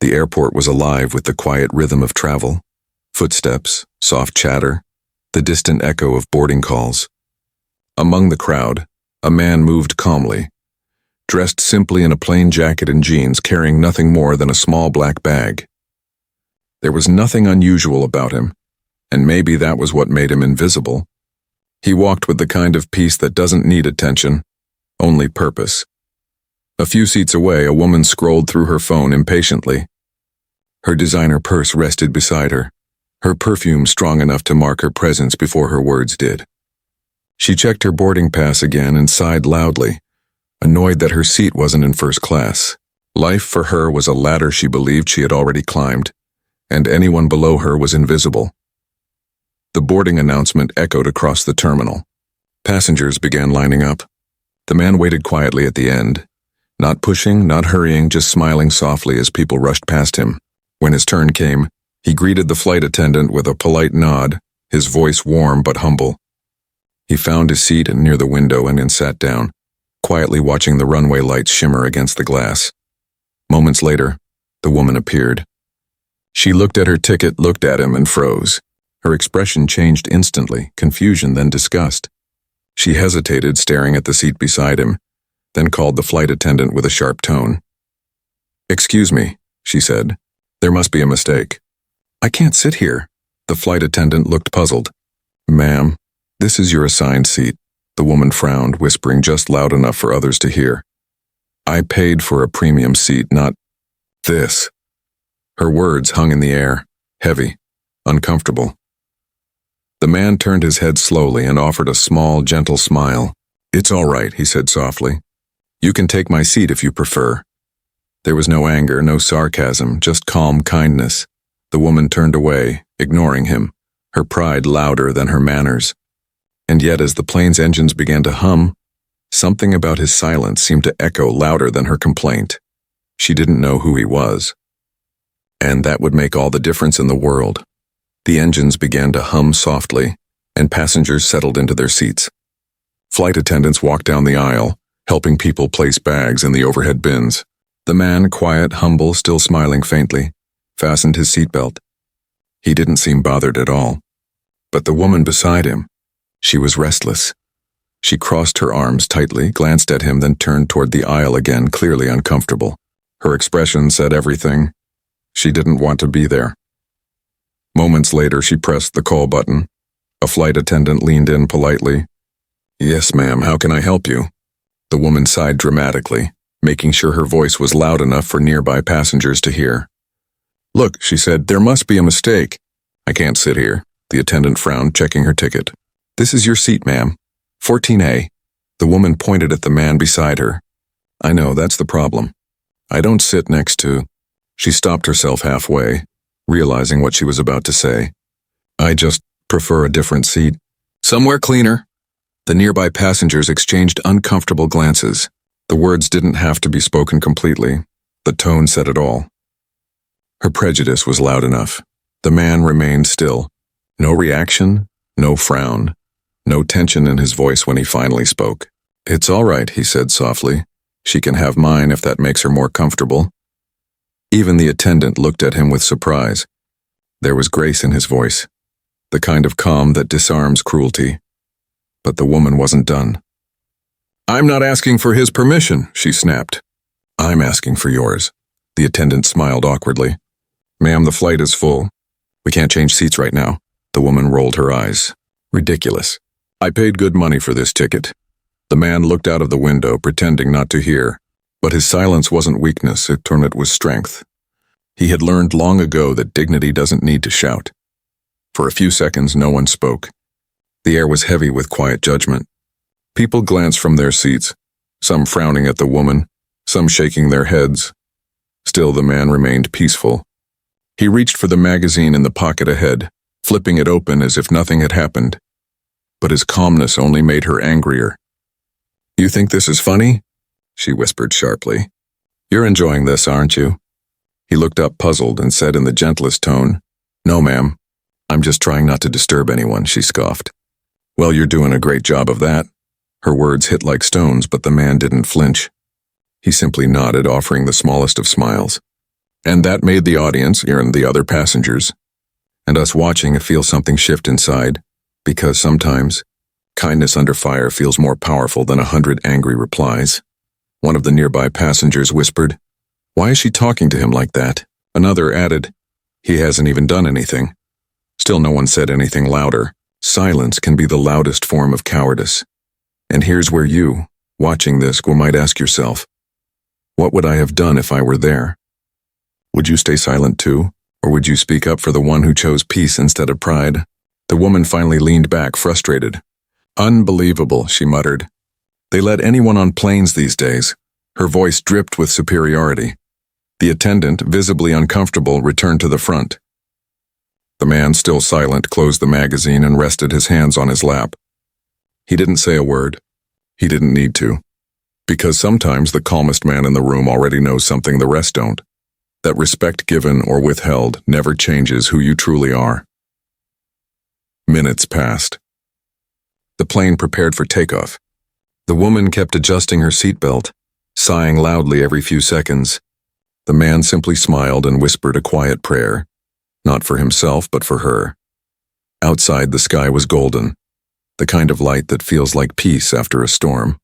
The airport was alive with the quiet rhythm of travel. Footsteps, soft chatter, the distant echo of boarding calls. Among the crowd, a man moved calmly, dressed simply in a plain jacket and jeans, carrying nothing more than a small black bag. There was nothing unusual about him, and maybe that was what made him invisible. He walked with the kind of peace that doesn't need attention, only purpose. A few seats away, a woman scrolled through her phone impatiently. Her designer purse rested beside her, her perfume strong enough to mark her presence before her words did. She checked her boarding pass again and sighed loudly, annoyed that her seat wasn't in first class. Life for her was a ladder she believed she had already climbed, and anyone below her was invisible. The boarding announcement echoed across the terminal. Passengers began lining up. The man waited quietly at the end, not pushing, not hurrying, just smiling softly as people rushed past him. When his turn came, he greeted the flight attendant with a polite nod, his voice warm but humble. He found his seat near the window and then sat down, quietly watching the runway lights shimmer against the glass. Moments later, the woman appeared. She looked at her ticket, looked at him, and froze. Her expression changed instantly, confusion, then disgust. She hesitated, staring at the seat beside him, then called the flight attendant with a sharp tone. "Excuse me," she said. "There must be a mistake." "I can't sit here." The flight attendant looked puzzled. "Ma'am, this is your assigned seat." The woman frowned, whispering just loud enough for others to hear. "I paid for a premium seat, not this." Her words hung in the air, heavy, uncomfortable. The man turned his head slowly and offered a small, gentle smile. "It's all right," he said softly. "You can take my seat if you prefer." There was no anger, no sarcasm, just calm kindness. The woman turned away, ignoring him, her pride louder than her manners. And yet as the plane's engines began to hum, something about his silence seemed to echo louder than her complaint. She didn't know who he was. And that would make all the difference in the world. The engines began to hum softly, and passengers settled into their seats. Flight attendants walked down the aisle, helping people place bags in the overhead bins. The man, quiet, humble, still smiling faintly, fastened his seatbelt. He didn't seem bothered at all. But the woman beside him, she was restless. She crossed her arms tightly, glanced at him, then turned toward the aisle again, clearly uncomfortable. Her expression said everything. She didn't want to be there. Moments later, she pressed the call button. A flight attendant leaned in politely. "Yes, ma'am, how can I help you?" The woman sighed dramatically, making sure her voice was loud enough for nearby passengers to hear. "Look," she said, "there must be a mistake." "I can't sit here." The attendant frowned, checking her ticket. "This is your seat, ma'am. 14A. The woman pointed at the man beside her. "I know, that's the problem. I don't sit next to—" She stopped herself halfway, realizing what she was about to say. "I just prefer a different seat. Somewhere cleaner." The nearby passengers exchanged uncomfortable glances. The words didn't have to be spoken completely. The tone said it all. Her prejudice was loud enough. The man remained still. No reaction, no frown, no tension in his voice when he finally spoke. "It's all right," he said softly. "She can have mine if that makes her more comfortable." Even the attendant looked at him with surprise. There was grace in his voice, the kind of calm that disarms cruelty. But the woman wasn't done. "I'm not asking for his permission," she snapped. "I'm asking for yours." The attendant smiled awkwardly. "Ma'am, the flight is full. We can't change seats right now." The woman rolled her eyes. "Ridiculous. I paid good money for this ticket." The man looked out of the window, pretending not to hear. But his silence wasn't weakness, it was strength. He had learned long ago that dignity doesn't need to shout. For a few seconds, no one spoke. The air was heavy with quiet judgment. People glanced from their seats, some frowning at the woman, some shaking their heads. Still, the man remained peaceful. He reached for the magazine in the pocket ahead, flipping it open as if nothing had happened. But his calmness only made her angrier. "You think this is funny?" she whispered sharply. "You're enjoying this, aren't you?" He looked up puzzled and said in the gentlest tone, "No, ma'am. I'm just trying not to disturb anyone," she scoffed. "Well, you're doing a great job of that." Her words hit like stones, but the man didn't flinch. He simply nodded, offering the smallest of smiles. And that made the audience, and the other passengers, and us watching feel something shift inside, because sometimes kindness under fire feels more powerful than 100 angry replies. One of the nearby passengers whispered, "Why is she talking to him like that?" Another added, "He hasn't even done anything." Still no one said anything louder. Silence can be the loudest form of cowardice. And here's where you, watching this, might ask yourself, what would I have done if I were there? Would you stay silent too? Or would you speak up for the one who chose peace instead of pride? The woman finally leaned back, frustrated. "Unbelievable," she muttered. "They let anyone on planes these days." Her voice dripped with superiority. The attendant, visibly uncomfortable, returned to the front. The man, still silent, closed the magazine and rested his hands on his lap. He didn't say a word. He didn't need to. Because sometimes the calmest man in the room already knows something the rest don't. That respect given or withheld never changes who you truly are. Minutes passed. The plane prepared for takeoff. The woman kept adjusting her seatbelt, sighing loudly every few seconds. The man simply smiled and whispered a quiet prayer, not for himself but for her. Outside, the sky was golden, the kind of light that feels like peace after a storm.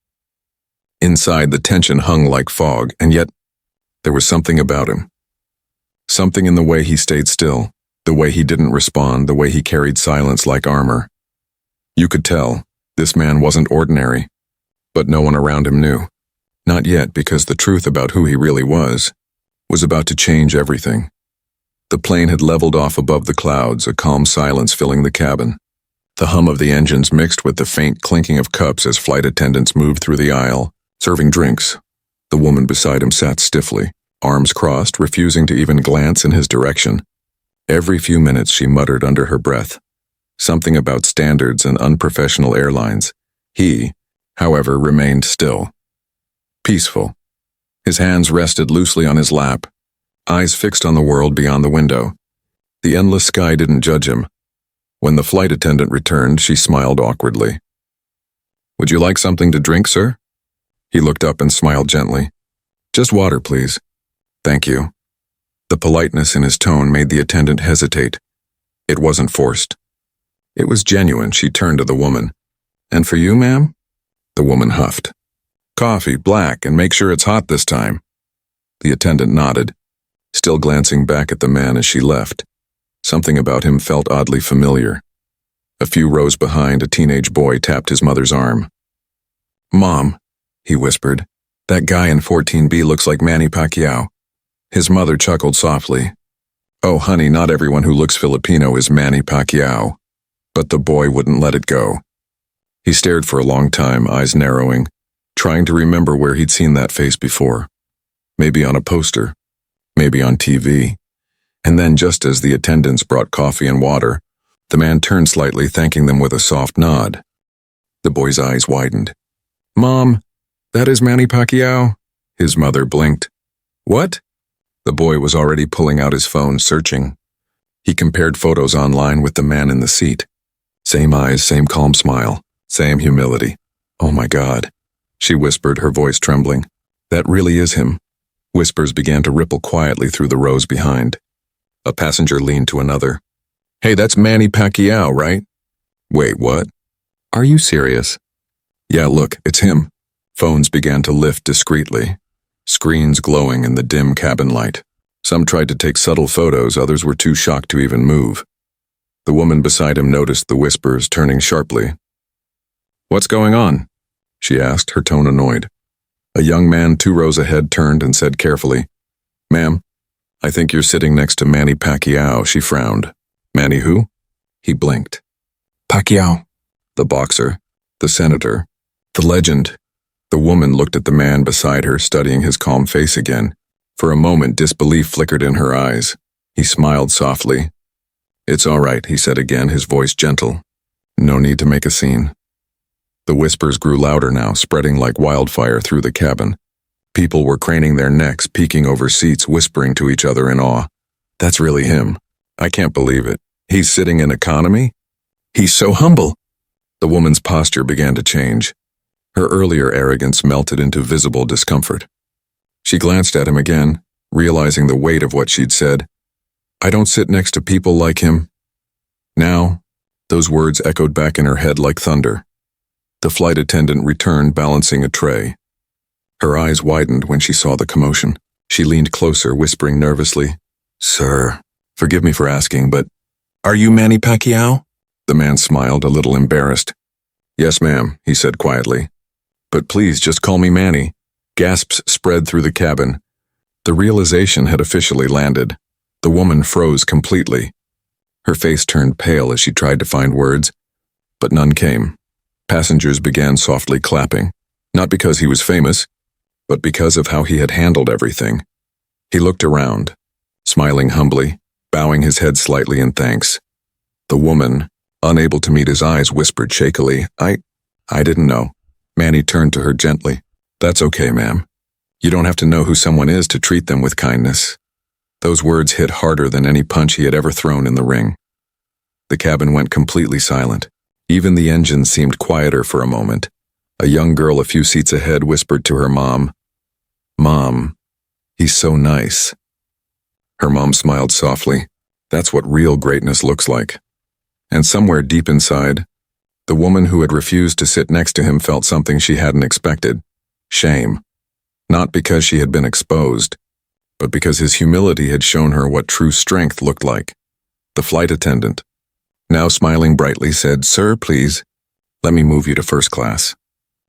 Inside, the tension hung like fog, and yet there was something about him. Something in the way he stayed still, the way he didn't respond, the way he carried silence like armor. You could tell, this man wasn't ordinary, but no one around him knew. Not yet, because the truth about who he really was about to change everything. The plane had leveled off above the clouds, a calm silence filling the cabin. The hum of the engines mixed with the faint clinking of cups as flight attendants moved through the aisle, serving drinks. The woman beside him sat stiffly, arms crossed, refusing to even glance in his direction. Every few minutes she muttered under her breath, something about standards and unprofessional airlines. He, however, remained still. Peaceful. His hands rested loosely on his lap, eyes fixed on the world beyond the window. The endless sky didn't judge him. When the flight attendant returned, she smiled awkwardly. "Would you like something to drink, sir?" He looked up and smiled gently. "Just water, please." "Thank you." The politeness in his tone made the attendant hesitate. It wasn't forced. It was genuine. She turned to the woman. "And for you, ma'am?" The woman huffed. "Coffee, black, and make sure it's hot this time." The attendant nodded, still glancing back at the man as she left. Something about him felt oddly familiar. A few rows behind, a teenage boy tapped his mother's arm. "Mom," he whispered, "that guy in 14B looks like Manny Pacquiao." His mother chuckled softly. "Oh, honey, not everyone who looks Filipino is Manny Pacquiao." But the boy wouldn't let it go. He stared for a long time, eyes narrowing, trying to remember where he'd seen that face before. Maybe on a poster, maybe on TV. And then, just as the attendants brought coffee and water, the man turned slightly, thanking them with a soft nod. The boy's eyes widened. "Mom, that is Manny Pacquiao?" His mother blinked. "What?" The boy was already pulling out his phone, searching. He compared photos online with the man in the seat. Same eyes, same calm smile, same humility. "Oh my God," she whispered, her voice trembling. "That really is him." Whispers began to ripple quietly through the rows behind. A passenger leaned to another. "Hey, that's Manny Pacquiao, right?" "Wait, what? Are you serious?" "Yeah, look, it's him." Phones began to lift discreetly, screens glowing in the dim cabin light. Some tried to take subtle photos, others were too shocked to even move. The woman beside him noticed the whispers, turning sharply. "What's going on?" she asked, her tone annoyed. A young man 2 rows ahead turned and said carefully, "Ma'am, I think you're sitting next to Manny Pacquiao." She frowned. "Manny who?" He blinked. "Pacquiao." The boxer, the senator, the legend. The woman looked at the man beside her, studying his calm face again. For a moment, disbelief flickered in her eyes. He smiled softly. "It's all right," he said again, his voice gentle. "No need to make a scene." The whispers grew louder now, spreading like wildfire through the cabin. People were craning their necks, peeking over seats, whispering to each other in awe. "That's really him. I can't believe it. He's sitting in economy? He's so humble." The woman's posture began to change. Her earlier arrogance melted into visible discomfort. She glanced at him again, realizing the weight of what she'd said. I don't sit next to people like him. Now, those words echoed back in her head like thunder. The flight attendant returned, balancing a tray. Her eyes widened when she saw the commotion. She leaned closer, whispering nervously, "Sir, forgive me for asking, but are you Manny Pacquiao?" The man smiled, a little embarrassed. "Yes, ma'am," he said quietly. "But please just call me Manny." Gasps spread through the cabin. The realization had officially landed. The woman froze completely. Her face turned pale as she tried to find words, but none came. Passengers began softly clapping, not because he was famous, but because of how he had handled everything. He looked around, smiling humbly, bowing his head slightly in thanks. The woman, unable to meet his eyes, whispered shakily, I didn't know." Manny turned to her gently. "That's okay, ma'am. You don't have to know who someone is to treat them with kindness." Those words hit harder than any punch he had ever thrown in the ring. The cabin went completely silent. Even the engine seemed quieter for a moment. A young girl a few seats ahead whispered to her mom, "Mom, he's so nice." Her mom smiled softly. That's what real greatness looks like. And somewhere deep inside, the woman who had refused to sit next to him felt something she hadn't expected. Shame. Not because she had been exposed, but because his humility had shown her what true strength looked like. The flight attendant, now smiling brightly, said, "Sir, please, let me move you to first class."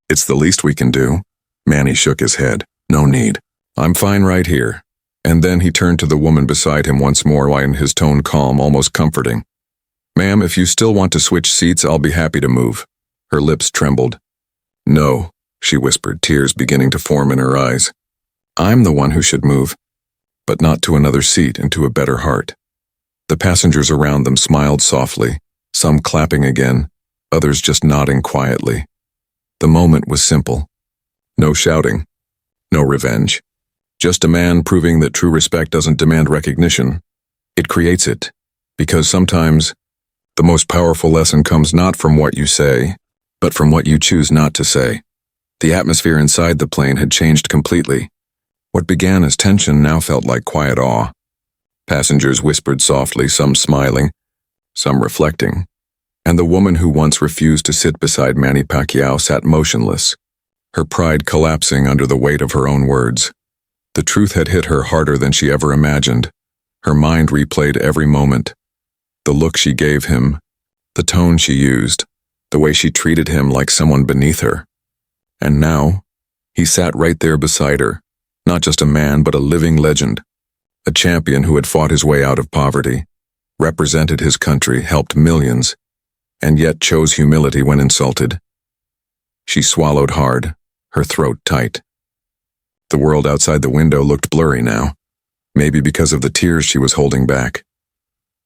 "It's the least we can do." Manny shook his head. "No need. I'm fine right here." And then he turned to the woman beside him once more, his tone calm, almost comforting. "Ma'am, if you still want to switch seats, I'll be happy to move." Her lips trembled. "No," she whispered, tears beginning to form in her eyes. "I'm the one who should move, but not to another seat, into a better heart." The passengers around them smiled softly, some clapping again, others just nodding quietly. The moment was simple. No shouting, no revenge. Just a man proving that true respect doesn't demand recognition. It creates it, because sometimes the most powerful lesson comes not from what you say, but from what you choose not to say. The atmosphere inside the plane had changed completely. What began as tension now felt like quiet awe. Passengers whispered softly, some smiling, some reflecting. And the woman who once refused to sit beside Manny Pacquiao sat motionless, her pride collapsing under the weight of her own words. The truth had hit her harder than she ever imagined. Her mind replayed every moment. The look she gave him, the tone she used, the way she treated him like someone beneath her. And now, he sat right there beside her, not just a man but a living legend, a champion who had fought his way out of poverty, represented his country, helped millions, and yet chose humility when insulted. She swallowed hard, her throat tight. The world outside the window looked blurry now, maybe because of the tears she was holding back.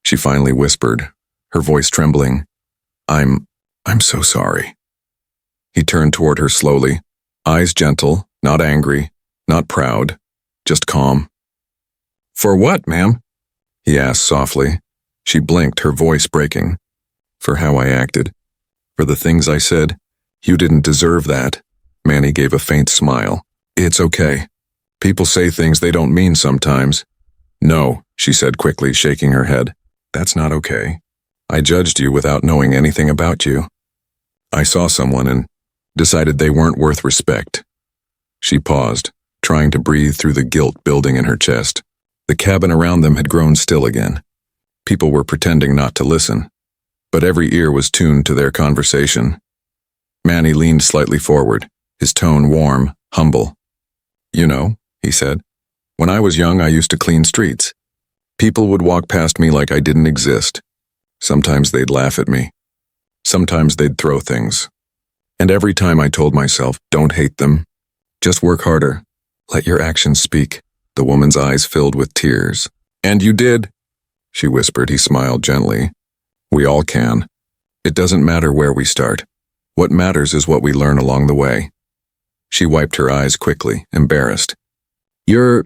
She finally whispered, her voice trembling, I'm so sorry." He turned toward her slowly, eyes gentle, not angry, not proud, just calm. "For what, ma'am?" he asked softly. She blinked, her voice breaking. "For how I acted. For the things I said. You didn't deserve that." Manny gave a faint smile. "It's okay. People say things they don't mean sometimes." "No," she said quickly, shaking her head. "That's not okay. I judged you without knowing anything about you. I saw someone and decided they weren't worth respect." She paused, trying to breathe through the guilt building in her chest. The cabin around them had grown still again. People were pretending not to listen, but every ear was tuned to their conversation. Manny leaned slightly forward, his tone warm, humble. "You know," he said, "when I was young I used to clean streets. People would walk past me like I didn't exist. Sometimes they'd laugh at me. Sometimes they'd throw things. And every time I told myself, don't hate them. Just work harder. Let your actions speak." The woman's eyes filled with tears. "And you did," she whispered. He smiled gently. "We all can. It doesn't matter where we start. What matters is what we learn along the way." She wiped her eyes quickly, embarrassed. You're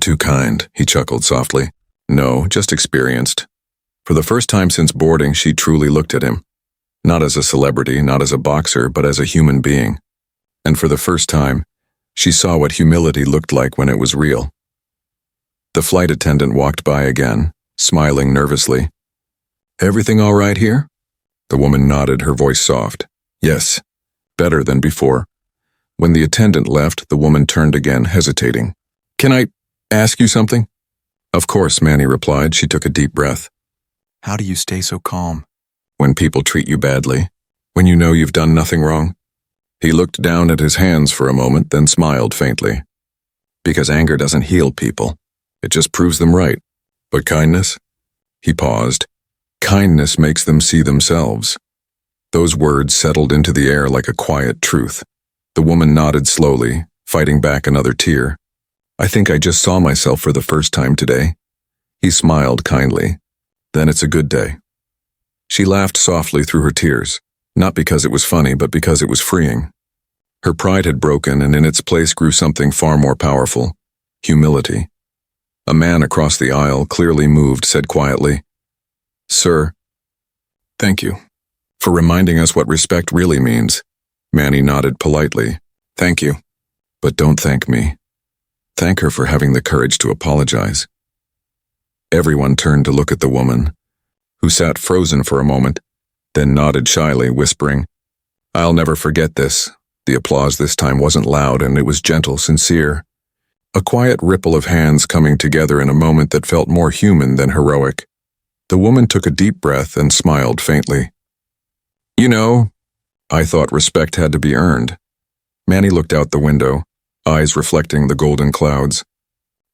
too kind," he chuckled softly. "No, just experienced." For the first time since boarding, she truly looked at him. Not as a celebrity, not as a boxer, but as a human being. And for the first time, she saw what humility looked like when it was real. The flight attendant walked by again, smiling nervously. "Everything all right here?" The woman nodded, her voice soft. "Yes, better than before." When the attendant left, the woman turned again, hesitating. "Can I ask you something?" "Of course," Manny replied. She took a deep breath. "How do you stay so calm when people treat you badly, when you know you've done nothing wrong?" He looked down at his hands for a moment, then smiled faintly. "Because anger doesn't heal people. It just proves them right. But kindness?" He paused. "Kindness makes them see themselves." Those words settled into the air like a quiet truth. The woman nodded slowly, fighting back another tear. "I think I just saw myself for the first time today." He smiled kindly. "Then it's a good day." She laughed softly through her tears, not because it was funny, but because it was freeing. Her pride had broken, and in its place grew something far more powerful: humility. A man across the aisle, clearly moved, said quietly, "Sir, thank you for reminding us what respect really means." Manny nodded politely. "Thank you. But don't thank me. Thank her for having the courage to apologize." Everyone turned to look at the woman, who sat frozen for a moment, then nodded shyly, whispering, "I'll never forget this." The applause this time wasn't loud, and it was gentle, sincere. A quiet ripple of hands coming together in a moment that felt more human than heroic. The woman took a deep breath and smiled faintly. "You know, I thought respect had to be earned." Manny looked out the window, eyes reflecting the golden clouds.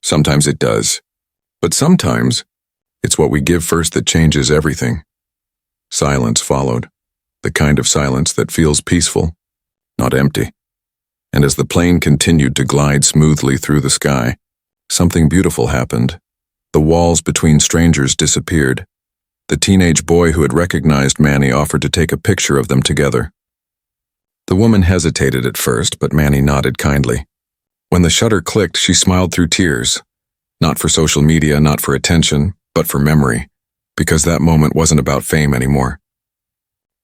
"Sometimes it does. But sometimes, it's what we give first that changes everything." Silence followed, the kind of silence that feels peaceful, not empty. And as the plane continued to glide smoothly through the sky, something beautiful happened. The walls between strangers disappeared. The teenage boy who had recognized Manny offered to take a picture of them together. The woman hesitated at first, but Manny nodded kindly. When the shutter clicked, she smiled through tears. Not for social media, not for attention, but for memory, because that moment wasn't about fame anymore.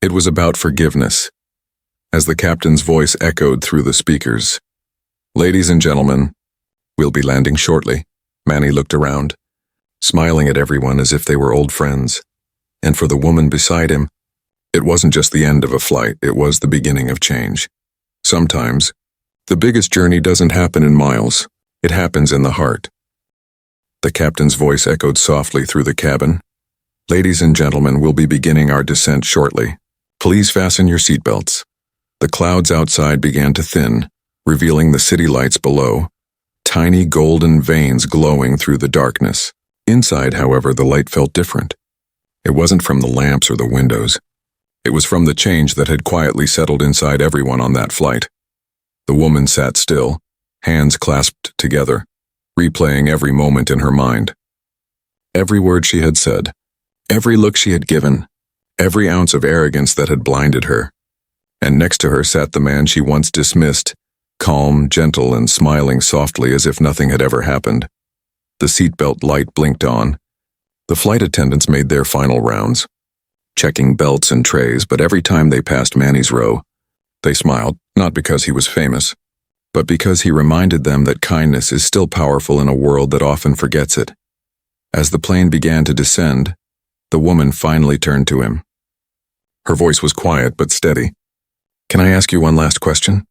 It was about forgiveness. As the captain's voice echoed through the speakers, "Ladies and gentlemen, we'll be landing shortly." Manny looked around, smiling at everyone as if they were old friends. And for the woman beside him, it wasn't just the end of a flight, it was the beginning of change. Sometimes, the biggest journey doesn't happen in miles, it happens in the heart. The captain's voice echoed softly through the cabin. "Ladies and gentlemen, we'll be beginning our descent shortly. Please fasten your seatbelts." The clouds outside began to thin, revealing the city lights below, tiny golden veins glowing through the darkness. Inside, however, the light felt different. It wasn't from the lamps or the windows. It was from the change that had quietly settled inside everyone on that flight. The woman sat still, hands clasped together, replaying every moment in her mind. Every word she had said, every look she had given, every ounce of arrogance that had blinded her. And next to her sat the man she once dismissed, calm, gentle, and smiling softly as if nothing had ever happened. The seatbelt light blinked on. The flight attendants made their final rounds, checking belts and trays, but every time they passed Manny's row, they smiled, not because he was famous, but because he reminded them that kindness is still powerful in a world that often forgets it. As the plane began to descend, the woman finally turned to him. Her voice was quiet but steady. "Can I ask you one last question?"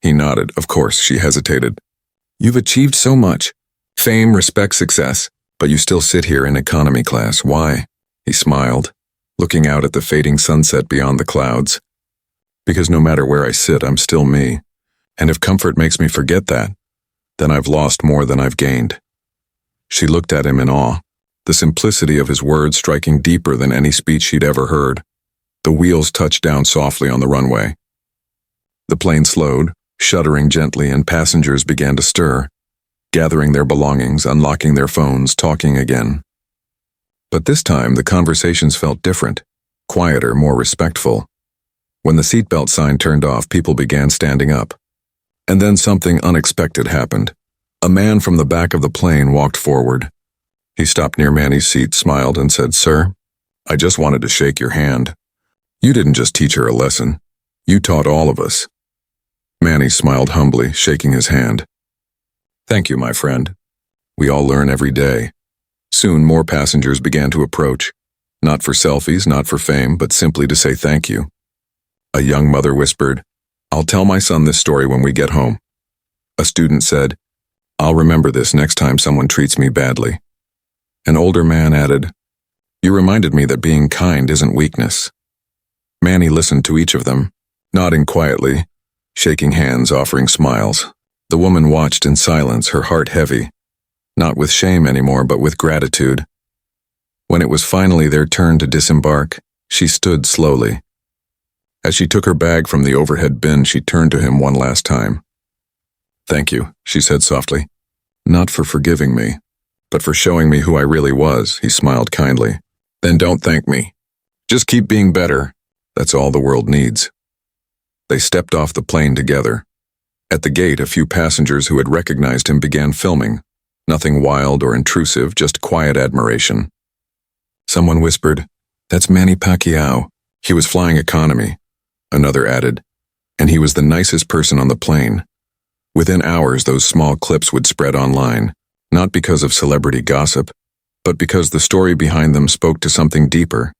He nodded. "Of course," she hesitated. "You've achieved so much. Fame, respect, success, but you still sit here in economy class. Why?" He smiled, looking out at the fading sunset beyond the clouds. "Because no matter where I sit, I'm still me. And if comfort makes me forget that, then I've lost more than I've gained." She looked at him in awe, the simplicity of his words striking deeper than any speech she'd ever heard. The wheels touched down softly on the runway. The plane slowed, shuddering gently, and passengers began to stir, gathering their belongings, unlocking their phones, talking again. But this time, the conversations felt different, quieter, more respectful. When the seatbelt sign turned off, people began standing up. And then something unexpected happened. A man from the back of the plane walked forward. He stopped near Manny's seat, smiled, and said, "Sir, I just wanted to shake your hand. You didn't just teach her a lesson. You taught all of us." Manny smiled humbly, shaking his hand. "Thank you, my friend." We all learn every day. Soon more passengers began to approach. Not for selfies, not for fame, but simply to say thank you. A young mother whispered, "I'll tell my son this story when we get home." A student said, "I'll remember this next time someone treats me badly." An older man added, "You reminded me that being kind isn't weakness." Manny listened to each of them, nodding quietly, shaking hands, offering smiles. The woman watched in silence, her heart heavy, not with shame anymore, but with gratitude. When it was finally their turn to disembark, she stood slowly. As she took her bag from the overhead bin, she turned to him one last time. "Thank you," she said softly. "Not for forgiving me, but for showing me who I really was," he smiled kindly. "Then don't thank me. Just keep being better. That's all the world needs." They stepped off the plane together. At the gate, a few passengers who had recognized him began filming. Nothing wild or intrusive, just quiet admiration. Someone whispered, "That's Manny Pacquiao. He was flying economy." Another added, "And he was the nicest person on the plane." Within hours, those small clips would spread online, not because of celebrity gossip, but because the story behind them spoke to something deeper.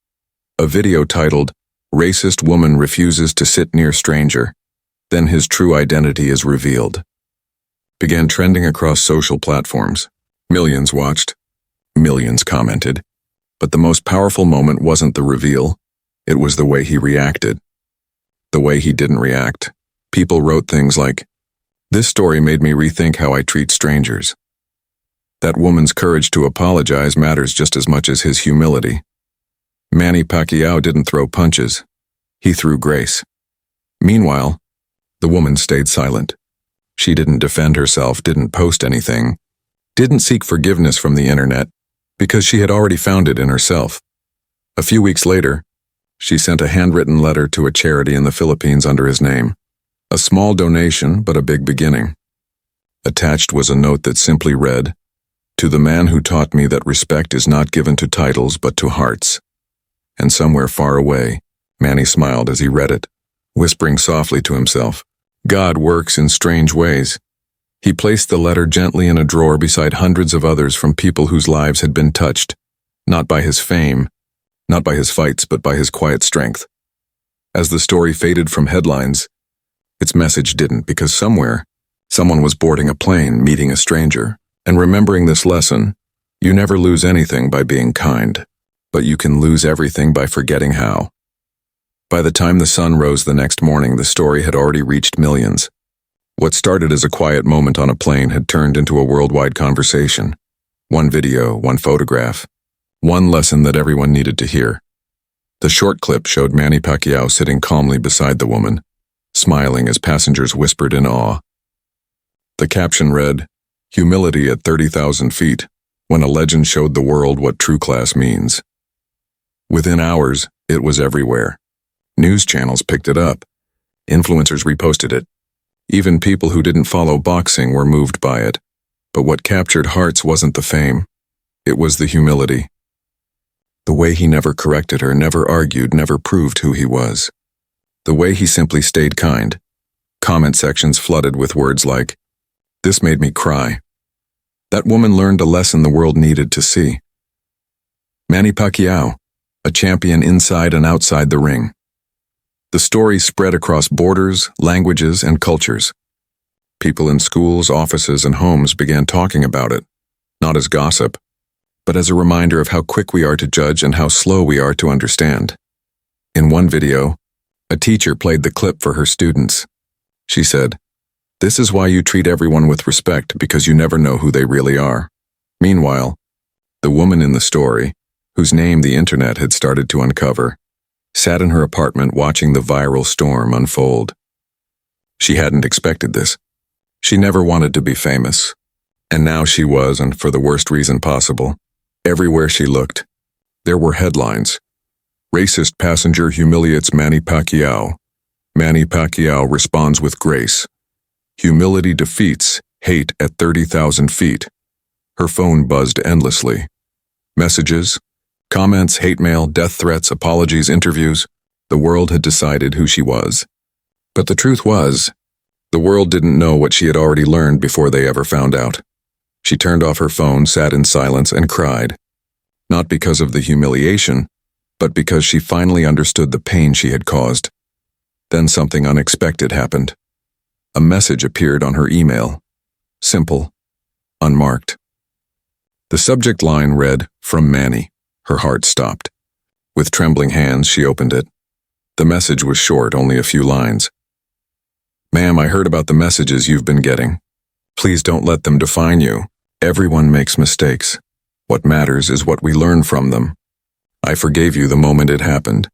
A video titled, "Racist Woman Refuses to Sit Near Stranger, Then His True Identity is Revealed," began trending across social platforms. Millions watched. Millions commented. But the most powerful moment wasn't the reveal. It was the way he reacted. The way he didn't react. People wrote things like, "This story made me rethink how I treat strangers." That woman's courage to apologize matters just as much as his humility. Manny Pacquiao didn't throw punches. He threw grace. Meanwhile, the woman stayed silent. She didn't defend herself, didn't post anything, didn't seek forgiveness from the internet, because she had already found it in herself. A few weeks later, she sent a handwritten letter to a charity in the Philippines under his name. A small donation, but a big beginning. Attached was a note that simply read, "To the man who taught me that respect is not given to titles but to hearts." And somewhere far away, Manny smiled as he read it, whispering softly to himself, "God works in strange ways." He placed the letter gently in a drawer beside hundreds of others from people whose lives had been touched, not by his fame, not by his fights, but by his quiet strength. As the story faded from headlines, its message didn't, because somewhere, someone was boarding a plane, meeting a stranger, and remembering this lesson: you never lose anything by being kind, but you can lose everything by forgetting how. By the time the sun rose the next morning, the story had already reached millions. What started as a quiet moment on a plane had turned into a worldwide conversation. One video, one photograph, one lesson that everyone needed to hear. The short clip showed Manny Pacquiao sitting calmly beside the woman, smiling as passengers whispered in awe. The caption read, "Humility at 30,000 feet, when a legend showed the world what true class means." Within hours, it was everywhere. News channels picked it up. Influencers reposted it. Even people who didn't follow boxing were moved by it. But what captured hearts wasn't the fame. It was the humility. The way he never corrected her, never argued, never proved who he was. The way he simply stayed kind. Comment sections flooded with words like, "This made me cry." That woman learned a lesson the world needed to see. Manny Pacquiao, a champion inside and outside the ring. The story spread across borders, languages, and cultures. People in schools, offices, and homes began talking about it, not as gossip, but as a reminder of how quick we are to judge and how slow we are to understand. In one video, a teacher played the clip for her students. She said, "This is why you treat everyone with respect, because you never know who they really are." Meanwhile, the woman in the story, whose name the internet had started to uncover, sat in her apartment watching the viral storm unfold. She hadn't expected this. She never wanted to be famous. And now she was, and for the worst reason possible. Everywhere she looked, there were headlines. "Racist passenger humiliates Manny Pacquiao. Manny Pacquiao responds with grace. Humility defeats hate at 30,000 feet." Her phone buzzed endlessly. Messages, comments, hate mail, death threats, apologies, interviews. The world had decided who she was. But the truth was, the world didn't know what she had already learned before they ever found out. She turned off her phone, sat in silence, and cried. Not because of the humiliation, but because she finally understood the pain she had caused. Then something unexpected happened. A message appeared on her email. Simple, unmarked. The subject line read, "From Manny." Her heart stopped. With trembling hands, she opened it. The message was short, only a few lines. "Ma'am, I heard about the messages you've been getting. Please don't let them define you. Everyone makes mistakes. What matters is what we learn from them. I forgave you the moment it happened.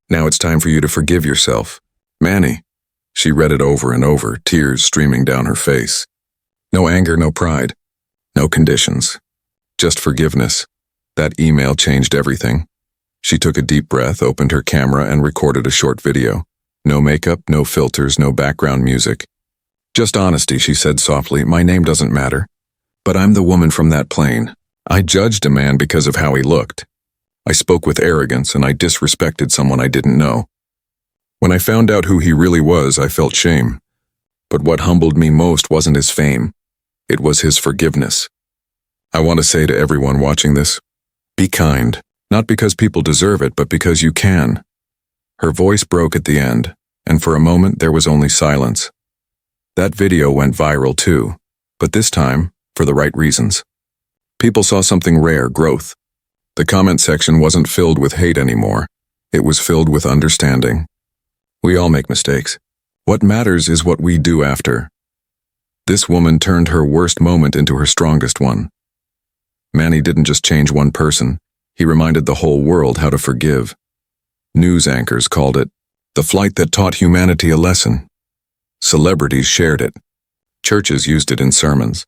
Now it's time for you to forgive yourself. Manny." She read it over and over, tears streaming down her face. No anger, no pride, no conditions. Just forgiveness. That email changed everything. She took a deep breath, opened her camera, and recorded a short video. No makeup, no filters, no background music. "Just honesty," she said softly. "My name doesn't matter. But I'm the woman from that plane. I judged a man because of how he looked. I spoke with arrogance, and I disrespected someone I didn't know. When I found out who he really was, I felt shame. But what humbled me most wasn't his fame. It was his forgiveness. I want to say to everyone watching this, be kind, not because people deserve it, but because you can." Her voice broke at the end, and for a moment there was only silence. That video went viral too, but this time, for the right reasons. People saw something rare, growth. The comment section wasn't filled with hate anymore. It was filled with understanding. We all make mistakes. What matters is what we do after. This woman turned her worst moment into her strongest one. Manny didn't just change one person. He reminded the whole world how to forgive. News anchors called it the flight that taught humanity a lesson. Celebrities shared it. Churches used it in sermons.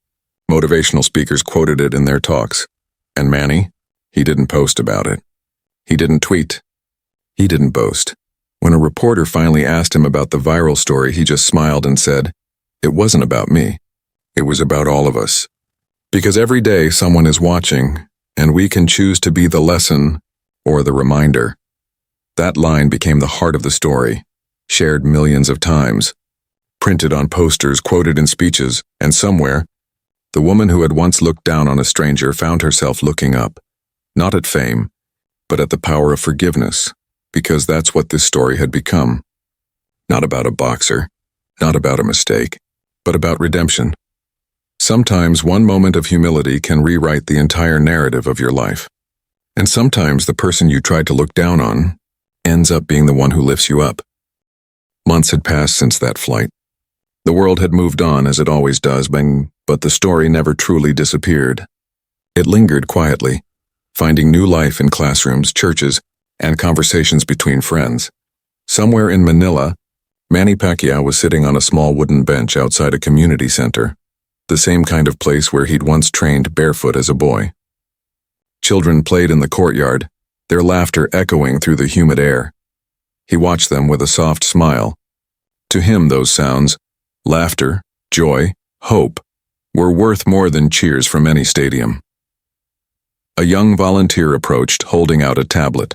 Motivational speakers quoted it in their talks. And Manny? He didn't post about it. He didn't tweet. He didn't boast. When a reporter finally asked him about the viral story, he just smiled and said, "It wasn't about me. It was about all of us." Because every day someone is watching, and we can choose to be the lesson or the reminder. That line became the heart of the story, shared millions of times, printed on posters, quoted in speeches, and somewhere, the woman who had once looked down on a stranger found herself looking up, not at fame, but at the power of forgiveness, because that's what this story had become. Not about a boxer, not about a mistake, but about redemption. Sometimes one moment of humility can rewrite the entire narrative of your life. And sometimes the person you tried to look down on ends up being the one who lifts you up. Months had passed since that flight. The world had moved on, as it always does, but the story never truly disappeared. It lingered quietly, finding new life in classrooms, churches, and conversations between friends. Somewhere in Manila, Manny Pacquiao was sitting on a small wooden bench outside a community center, the same kind of place where he'd once trained barefoot as a boy. Children played in the courtyard, their laughter echoing through the humid air. He watched them with a soft smile. To him, those sounds, laughter, joy, hope, were worth more than cheers from any stadium. A young volunteer approached, holding out a tablet.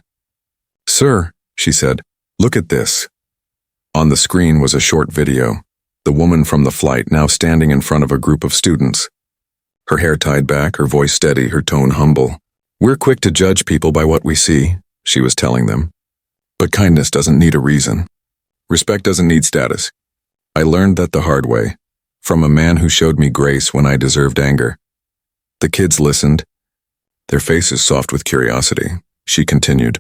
"Sir," she said, "look at this." On the screen was a short video, the woman from the flight now standing in front of a group of students. Her hair tied back, her voice steady, her tone humble. "We're quick to judge people by what we see," she was telling them. "But kindness doesn't need a reason. Respect doesn't need status. I learned that the hard way, from a man who showed me grace when I deserved anger." The kids listened, their faces soft with curiosity. She continued,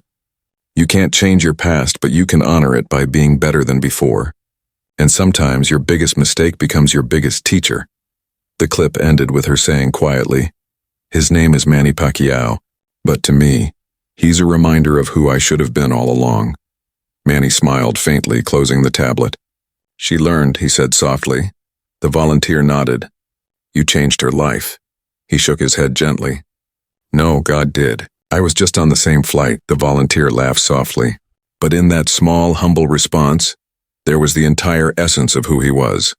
"You can't change your past, but you can honor it by being better than before. And sometimes your biggest mistake becomes your biggest teacher." The clip ended with her saying quietly, "His name is Manny Pacquiao, but to me, he's a reminder of who I should have been all along." Manny smiled faintly, closing the tablet. "She learned," he said softly. The volunteer nodded. "You changed her life." He shook his head gently. "No, God did. I was just on the same flight," the volunteer laughed softly. But in that small, humble response, there was the entire essence of who he was.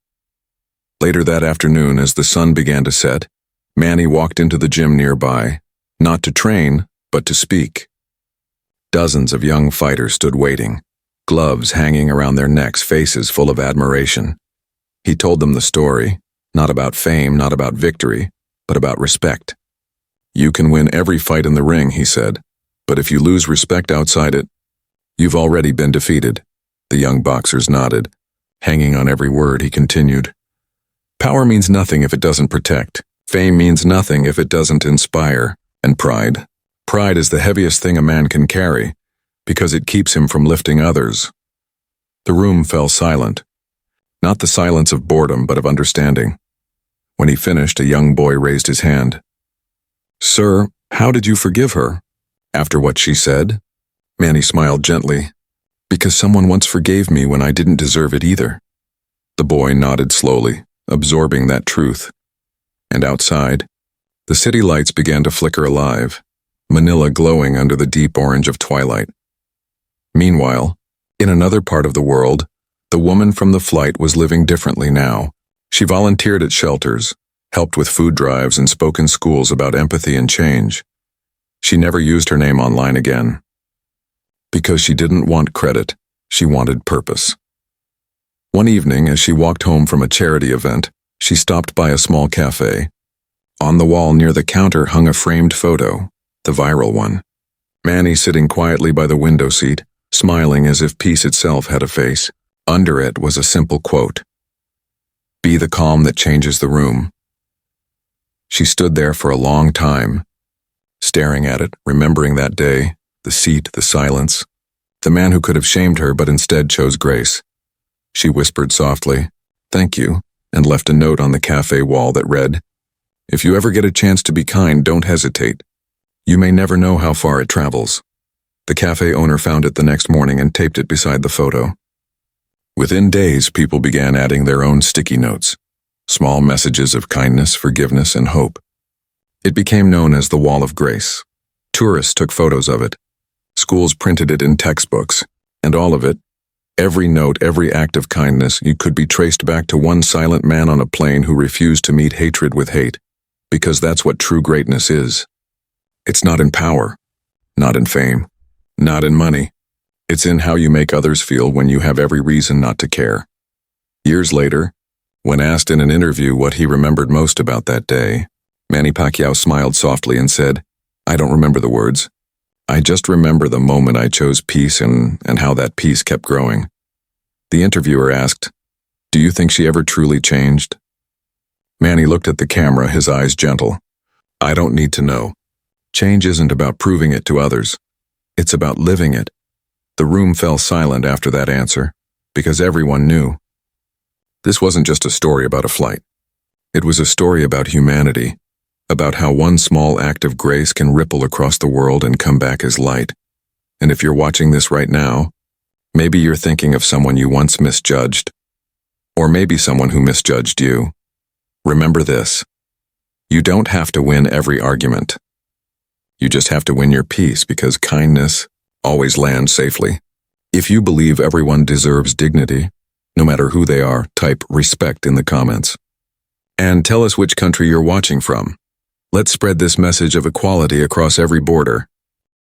Later that afternoon, as the sun began to set, Manny walked into the gym nearby, not to train, but to speak. Dozens of young fighters stood waiting, gloves hanging around their necks, faces full of admiration. He told them the story, not about fame, not about victory, but about respect. You can win every fight in the ring, he said, but if you lose respect outside it, you've already been defeated. The young boxers nodded. Hanging on every word, he continued. Power means nothing if it doesn't protect. Fame means nothing if it doesn't inspire. And pride. Pride is the heaviest thing a man can carry, because it keeps him from lifting others. The room fell silent. Not the silence of boredom, but of understanding. When he finished, a young boy raised his hand. Sir, how did you forgive her? After what she said? Manny smiled gently. Because someone once forgave me when I didn't deserve it either. The boy nodded slowly, absorbing that truth. And outside, the city lights began to flicker alive, Manila glowing under the deep orange of twilight. Meanwhile, in another part of the world, the woman from the flight was living differently now. She volunteered at shelters, helped with food drives, and spoke in schools about empathy and change. She never used her name online again. Because she didn't want credit, she wanted purpose. One evening, as she walked home from a charity event, she stopped by a small cafe. On the wall near the counter hung a framed photo, the viral one. Manny sitting quietly by the window seat, smiling as if peace itself had a face. Under it was a simple quote. Be the calm that changes the room. She stood there for a long time, staring at it, remembering that day, the seat, the silence, the man who could have shamed her but instead chose grace. She whispered softly, "Thank you," and left a note on the cafe wall that read, "If you ever get a chance to be kind, don't hesitate. You may never know how far it travels." The cafe owner found it the next morning and taped it beside the photo. Within days, people began adding their own sticky notes, small messages of kindness, forgiveness, and hope. It became known as the Wall of Grace. Tourists took photos of it. Schools printed it in textbooks, and all of it, every note, every act of kindness, you could be traced back to one silent man on a plane who refused to meet hatred with hate, because that's what true greatness is. It's not in power, not in fame, not in money. It's in how you make others feel when you have every reason not to care. Years later, when asked in an interview what he remembered most about that day, Manny Pacquiao smiled softly and said, "I don't remember the words. I just remember the moment I chose peace and how that peace kept growing." The interviewer asked, "Do you think she ever truly changed?" Manny looked at the camera, his eyes gentle. "I don't need to know. Change isn't about proving it to others. It's about living it." The room fell silent after that answer, because everyone knew. This wasn't just a story about a flight. It was a story about humanity, about how one small act of grace can ripple across the world and come back as light. And if you're watching this right now, maybe you're thinking of someone you once misjudged, or maybe someone who misjudged you. Remember this: you don't have to win every argument. You just have to win your peace, because kindness always lands safely. If you believe everyone deserves dignity, no matter who they are, type respect in the comments. And tell us which country you're watching from. Let's spread this message of equality across every border.